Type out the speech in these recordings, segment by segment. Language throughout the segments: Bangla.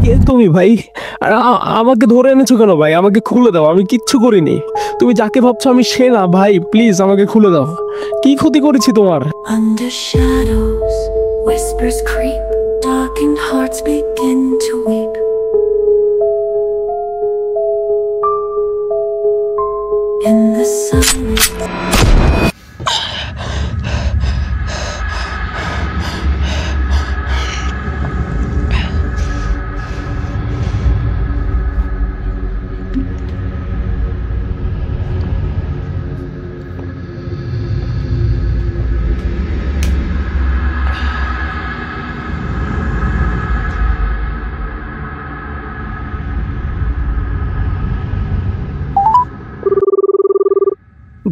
কে তুমি ভাই? আর আমাকে ধরে এনেছো কেন ভাই? আমাকে খুলে দাও, আমি কিচ্ছু করিনি। তুমি যাকে ভাবছো আমি সে না ভাই, প্লিজ আমাকে খুলে দাও। কি ক্ষতি করেছি তোমার? Under shadows, whispers creep, darkened hearts begin to weep. In the silence.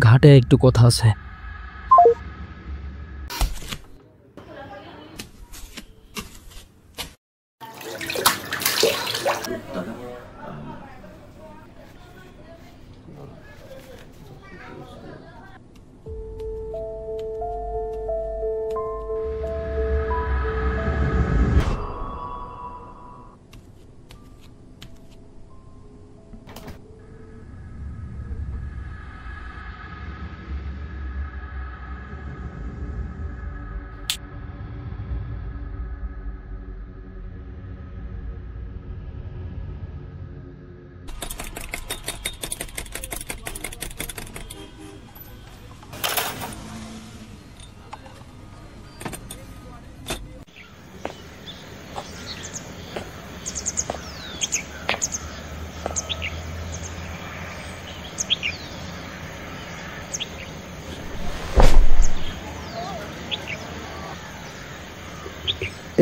ঘাটে একটু কথা আছে।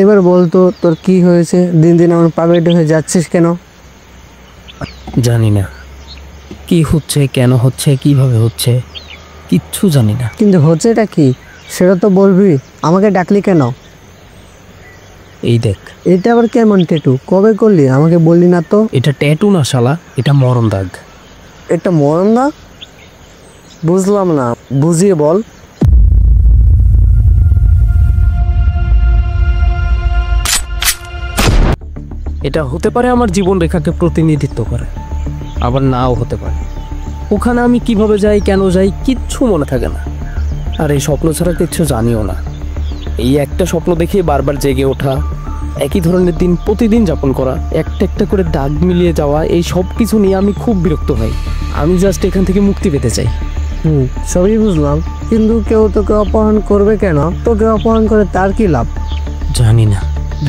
এবার বলতো তোর কি হয়েছে? দিন দিন আমার পাগলাটে হয়ে যাচ্ছিস কেন? জানি না কি হচ্ছে, কেন হচ্ছে, কিভাবে হচ্ছে, কিচ্ছু জানি না। কিন্তু হচ্ছেটা কি সেটা তো বলবি। আমাকে ডাকলি কেন? এই দেখ, এটা আবার কেমন ট্যাটু? কবে করলি আমাকে বললি না তো? এটা ট্যাটু না শালা, এটা মরণ দাগ। এটা মরণ না? বুঝলাম না, বুঝিয়ে বল। এটা হতে পারে আমার জীবন রেখাকে প্রতিনিধিত্ব করে, আবার নাও হতে পারে। ওখানে আমি কিভাবে যাই, কেন যাই, কিচ্ছু মনে থাকে না। আর এই স্বপ্ন ছাড়া কিচ্ছু জানিও না। এই একটা স্বপ্ন দেখে বারবার জেগে ওঠা, একই ধরনের দিন প্রতিদিন যাপন করা, একটা একটা করে দাগ মিলিয়ে যাওয়া, এই সব কিছু নিয়ে আমি খুব বিরক্ত হই। আমি জাস্ট এখান থেকে মুক্তি পেতে চাই। সবই বুঝলাম, কিন্তু কেউ তোকে অপহরণ করবে কেন? তোকে অপহরণ করে তার কি লাভ? জানি না।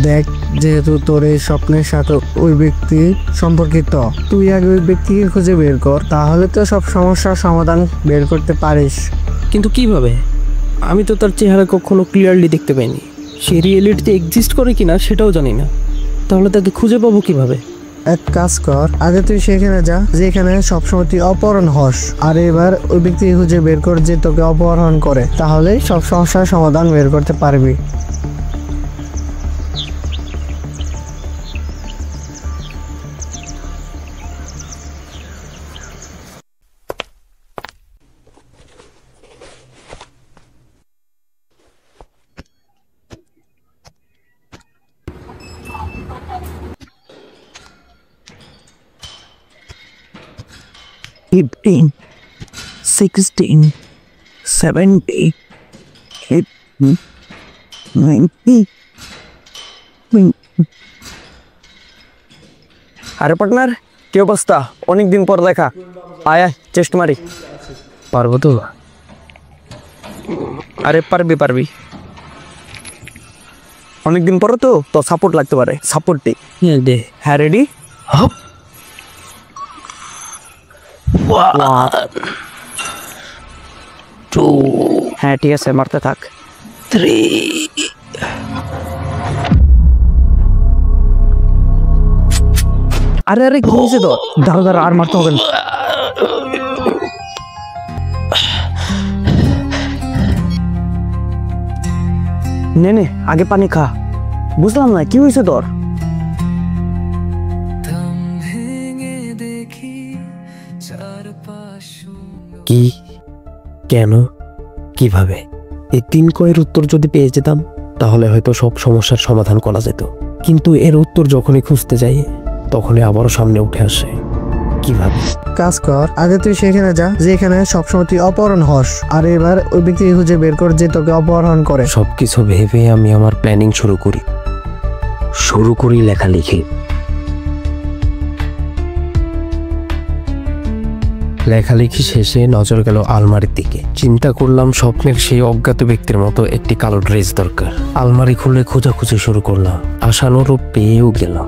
দেখ, যেহেতু তোর এই স্বপ্নের সাথে ওই ব্যক্তি সম্পর্কিত, তুই আগে ওই ব্যক্তিকে খুঁজে বের কর, তাহলে তো সব সমস্যার সমাধান বের করতে পারিস। কিন্তু কিভাবে? আমি তো তার চেহারা কখনো ক্লিয়ারলি দেখতে পাইনি। সে রিয়েলিটিতে এক্সিস্ট করে কিনা সেটাও জানি না। তাহলে তাকে খুঁজে পাবো কিভাবে? এক কাজ কর, আগে তুই সেখানে যা যেখানে সবসময় তুই অপহরণ হস, আর এবার ওই ব্যক্তিকে খুঁজে বের কর যে তোকে অপহরণ করে, তাহলে সব সমস্যার সমাধান বের করতে পারবি। 15, 16, 70, 80, 90. আরে পার্টনার, কি অবস্থা? অনেকদিন পর দেখা। আয় চেষ্টা মারি। পারবো তো? আরে পারবি পারবি, অনেকদিন পরে তো, তো সাপোর্ট লাগতে পারে, সাপোর্ট দে। দে। হ্যাঁ, রেডি? হ্যাঁ ঠিক আছে, মারতে থাক। 3. আরে আরে কি হয়েছে তোর? দাঁড়া দাঁড়া, আর মারতে হবে না। নে নে, আগে পানি খা। বুঝলাম না কি হয়েছে তোর। কি, কেন, কিভাবে, এই 3 কয়ের উত্তর যদি পেয়ে যেতাম তাহলে হয়তো সব সমস্যার সমাধান করা যেত। কিন্তু এর উত্তর যখনই খুঁজতে যাই তখনই আবারও সামনে উঠে আসে। কিভাবে? কাজ কর, আগে তুই সেখানে যা যেখানে সবসময় তুই অপহরণ হস, আর এবার ওই ব্যক্তিকে খুঁজে বের কর যে তোকে অপহরণ করে। সবকিছু ভেবে আমি আমার প্ল্যানিং শুরু করি লেখালেখি। লেখালেখি শেষে নজর গেল আলমারির দিকে। চিন্তা করলাম স্বপ্নের সেই অজ্ঞাত ব্যক্তির মতো একটি কালো ড্রেস দরকার। আলমারি খুলে খোঁজাখুঁজি শুরু করলাম, আশানুরূপ পেয়েও গেলাম।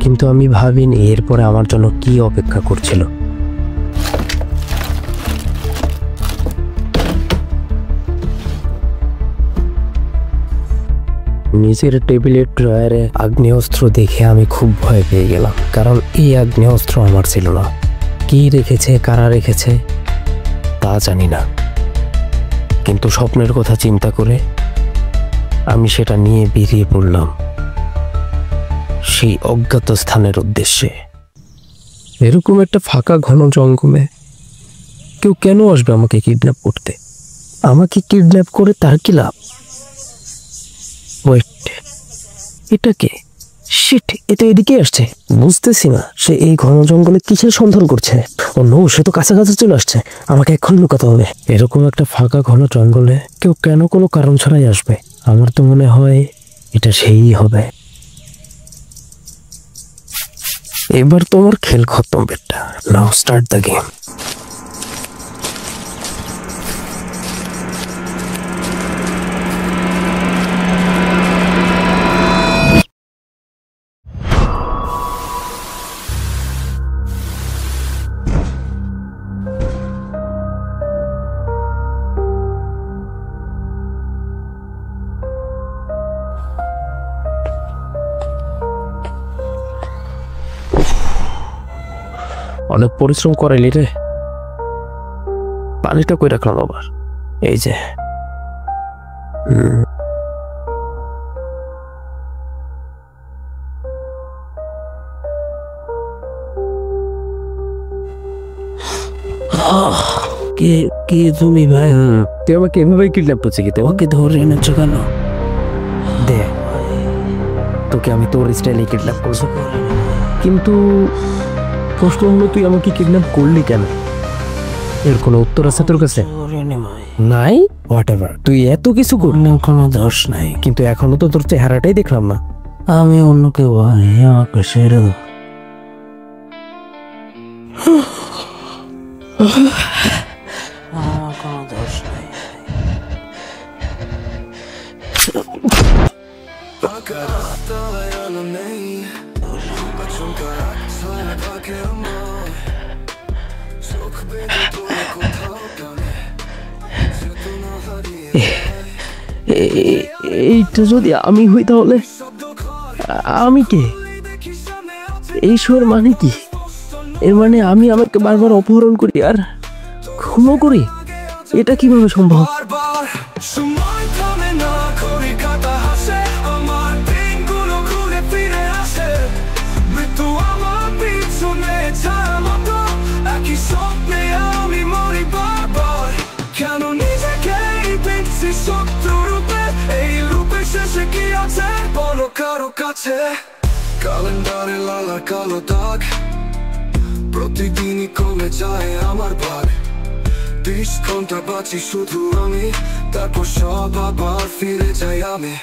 কিন্তু আমি ভাবিনি এরপরে আমার জন্য কি অপেক্ষা করছিল। নিজের টেবিলের ড্রয়ারে আগ্নেয়াস্ত্র দেখে আমি খুব ভয় পেয়ে গেলাম, কারণ এই আগ্নেয়াস্ত্র আমার ছিল না। কি রেখেছে, কারা রেখেছে তা জানি না, কিন্তু স্বপ্নের কথা চিন্তা করে আমি সেটা নিয়ে বেরিয়ে পড়লাম সেই অজ্ঞাত স্থানের উদ্দেশ্যে। এরকম একটা ফাঁকা ঘন জঙ্গলে কেউ কেন আসবে আমাকে কিডন্যাপ করতে? আমাকে কিডন্যাপ করে তার কি লাভ? ওয়েট, এটা কে? শিট, এটা এদিকে আসছে। বুঝতেছি না সে এই ঘন জঙ্গলে কিসের সন্ধান করছে। ও নো, সে তো কাছাকাছি চলে আসছে, আমাকে এখন লুকাতে হবে। এরকম একটা ফাঁকা ঘন জঙ্গলে কেউ কেন কোনো কারণ ছাড়াই আসবে? আমার তো মনে হয় এটা সেই হবে। এবার তোমার খেল খতম বেটা, নাও স্টার্ট দ্য গেম। অনেক পরিশ্রম করাইলি রে। পানিটা কই রাখলাম আবার? এই যে। কে তুমি ভাই? তুই আমাকে এভাবে কিডন্যাপ করছি, কি তোমাকে ধরে এনেছো কেন? দে, তোকে আমি তোর স্টাইলে কিডন্যাপ করছি, কিন্তু প্রশ্ন হলো তুই আমাকে কিডন্যাপ করলি কেন? এর কোনো উত্তর আছে তোর কাছে? নাই? হোয়াটএভার, তুই এত কিছু করলি, কোনো দোষ নাই, কিন্তু এখনো তো তোর চেহারাটাই দেখলাম না। আমি অন্য কেউ, আমাকে ছেড়ে দাও। কোনো দোষ নাই। এইটা যদি আমি হই তাহলে আমি কে? এই শোর মানে কি? এর মানে আমি আমাকে বারবার অপহরণ করি আর খুনও করি? এটা কিভাবে সম্ভব? ক্যালেন্ডারে লালা কালো দাগ, প্রতিদিনই কমে যায় আমার ভাগ। 20 ঘন্টা বাঁচি শুধু আমি, তারপর সব আবার ফিরে যাই আমি।